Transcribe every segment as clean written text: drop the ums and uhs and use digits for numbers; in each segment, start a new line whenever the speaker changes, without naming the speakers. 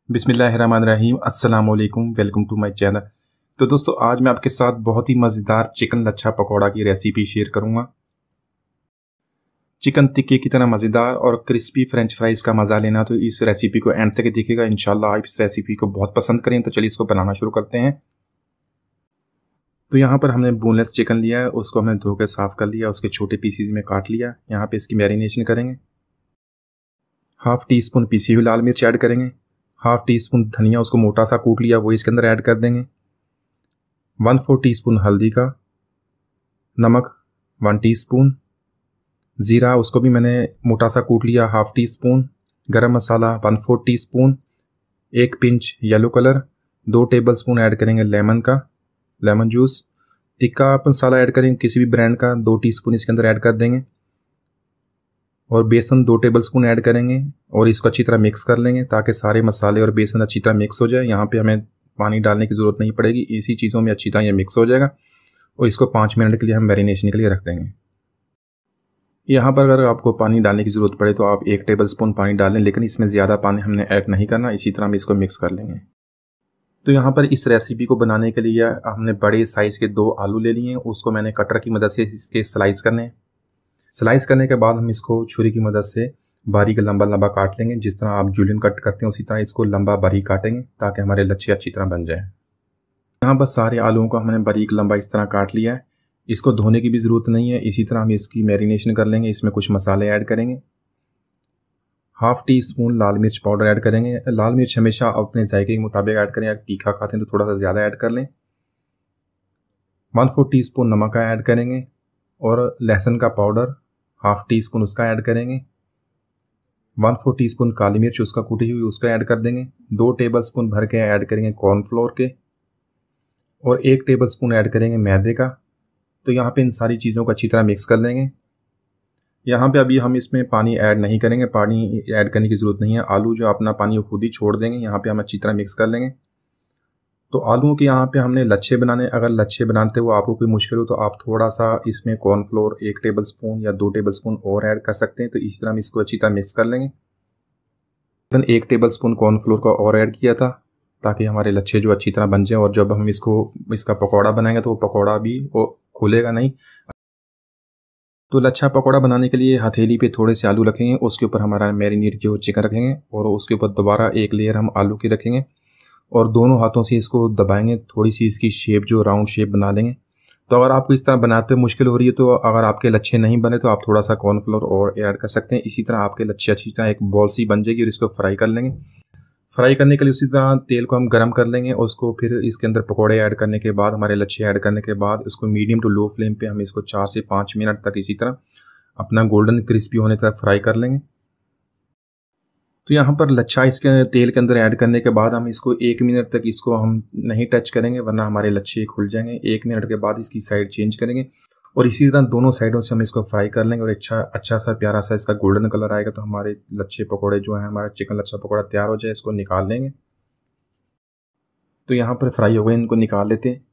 बिस्मिल्लाहिर्रहमानिर्रहीम अस्सलाम वालेकुम, वेलकम टू माय चैनल। तो दोस्तों, आज मैं आपके साथ बहुत ही मज़ेदार चिकन लच्छा पकौड़ा की रेसिपी शेयर करूंगा। चिकन टिक्के की तरह मज़ेदार और क्रिस्पी फ्रेंच फ्राइज़ का मज़ा लेना तो इस रेसिपी को एंड तक देखिएगा। इंशाल्लाह आप इस रेसिपी को बहुत पसंद करें। तो चलिए इसको बनाना शुरू करते हैं। तो यहाँ पर हमने बोनलेस चिकन लिया है, उसको हमने धो के साफ़ कर लिया, उसके छोटे पीसीज में काट लिया। यहाँ पर इसकी मैरिनेशन करेंगे। हाफ़ टी स्पून पिसी हुई लाल मिर्च ऐड करेंगे। हाफ़ टी स्पून धनिया, उसको मोटा सा कूट लिया, वो इसके अंदर ऐड कर देंगे। 1/4 टीस्पून हल्दी का, नमक 1 टीस्पून, ज़ीरा उसको भी मैंने मोटा सा कूट लिया, हाफ़ टी स्पून, गरम मसाला 1/4 teaspoon, 1 pinch yellow colour, 2 tablespoon add करेंगे लेमन का, लेमन जूस। तिक्का मसाला ऐड करेंगे किसी भी ब्रांड का, 2 टीस्पून इसके अंदर ऐड कर देंगे। और बेसन 2 टेबलस्पून ऐड करेंगे और इसको अच्छी तरह मिक्स कर लेंगे ताकि सारे मसाले और बेसन अच्छी तरह मिक्स हो जाए। यहाँ पे हमें पानी डालने की ज़रूरत नहीं पड़ेगी, इसी चीज़ों में अच्छी तरह ये मिक्स हो जाएगा। और इसको 5 मिनट के लिए हम मैरिनेशन के लिए रख देंगे। यहाँ पर अगर आपको पानी डालने की ज़रूरत पड़े तो आप 1 टेबलस्पून पानी डालें, लेकिन इसमें ज़्यादा पानी हमने ऐड नहीं करना। इसी तरह हम इसको मिक्स कर लेंगे। तो यहाँ पर इस रेसिपी को बनाने के लिए हमने बड़े साइज़ के 2 आलू ले लिए हैं, उसको मैंने कटर की मदद से इसके स्लाइस करने हैं। स्लाइस करने के बाद हम इसको छुरी की मदद से बारीक लंबा लंबा काट लेंगे। जिस तरह आप जूलियन कट करते हैं उसी तरह इसको लंबा बारीक काटेंगे ताकि हमारे लच्छे अच्छी तरह बन जाए। यहाँ पर सारे आलूओं को हमने बारीक लंबा इस तरह काट लिया है। इसको धोने की भी ज़रूरत नहीं है। इसी तरह हम इसकी मैरिनेशन कर लेंगे। इसमें कुछ मसाले ऐड करेंगे। हाफ़ टी स्पून लाल मिर्च पाउडर ऐड करेंगे। लाल मिर्च हमेशा अपने जायके के मुताबिक ऐड करें। अगर तीखा खाते हैं तो थोड़ा सा ज़्यादा ऐड कर लें। 1/4 टीस्पून नमक का ऐड करेंगे और लहसुन का पाउडर हाफ़ टी स्पून उसका ऐड करेंगे। 1/4 टीस्पून काली मिर्च उसका कूटी हुई उसका ऐड कर देंगे। 2 टेबलस्पून भर के ऐड करेंगे कॉर्नफ्लोर के और 1 टेबलस्पून ऐड करेंगे मैदे का। तो यहाँ पे इन सारी चीज़ों को अच्छी तरह मिक्स कर लेंगे। यहाँ पे अभी हम इसमें पानी ऐड नहीं करेंगे, पानी ऐड करने की ज़रूरत नहीं है। आलू जो अपना पानी खुद ही छोड़ देंगे। यहाँ पे हम अच्छी तरह मिक्स कर लेंगे। तो आलूओं के यहाँ पे हमने लच्छे बनाने, अगर लच्छे बनाते हुए आपको कोई मुश्किल हो तो आप थोड़ा सा इसमें कॉर्नफ्लोर 1 टेबलस्पून या 2 टेबलस्पून और ऐड कर सकते हैं। तो इसी तरह हम इसको अच्छी तरह मिक्स कर लेंगे। 1 टेबलस्पून कॉर्नफ्लोर का और ऐड किया था ताकि हमारे लच्छे जो अच्छी तरह बन जाए और जब हम इसका पकौड़ा बनाएंगे तो वो पकौड़ा भी वो खुलेगा नहीं। तो लच्छा पकौड़ा बनाने के लिए हथेली पे थोड़े से आलू रखेंगे, उसके ऊपर हमारा मैरिनेट जो चिकन रखेंगे और उसके ऊपर दोबारा एक लेयर हम आलू की रखेंगे और दोनों हाथों से इसको दबाएंगे। थोड़ी सी इसकी शेप जो राउंड शेप बना लेंगे। तो अगर आपको इस तरह बनाते हुए मुश्किल हो रही है तो अगर आपके लच्छे नहीं बने तो आप थोड़ा सा कॉर्नफ्लोर और ऐड कर सकते हैं। इसी तरह आपके लच्छे अच्छी तरह एक बॉल सी बन जाएगी और इसको फ्राई कर लेंगे। फ्राई करने के लिए उसी तरह तेल को हम गर्म कर लेंगे और उसको फिर इसके अंदर पकौड़े ऐड करने के बाद, हमारे लच्छे ऐड करने के बाद इसको मीडियम टू लो फ्लेम पे हम इसको 4 से 5 मिनट तक इसी तरह अपना गोल्डन क्रिस्पी होने तक फ्राई कर लेंगे। तो यहाँ पर लच्छा इसके तेल के अंदर ऐड करने के बाद हम इसको 1 मिनट तक इसको हम नहीं टच करेंगे वरना हमारे लच्छे खुल जाएंगे। 1 मिनट के बाद इसकी साइड चेंज करेंगे और इसी तरह दोनों साइडों से हम इसको फ्राई कर लेंगे और अच्छा सा प्यारा सा इसका गोल्डन कलर आएगा तो हमारे लच्छे पकौड़े जो है, हमारा चिकन लच्छा पकौड़ा तैयार हो जाए। इसको निकाल लेंगे। तो यहाँ पर फ्राई हो गए, इनको निकाल लेते हैं।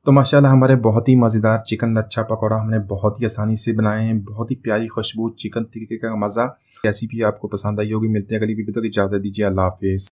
तो माशाल्लाह हमारे बहुत ही मज़ेदार चिकन लच्छा पकौड़ा हमने बहुत ही आसानी से बनाए हैं। बहुत ही प्यारी खुशबू चिकन टिक्के का मज़ा। रेसिपी आपको पसंद आई होगी। मिलते हैं अगली वीडियो तक, इजाज़त दीजिए। अल्लाह हाफ़िज़।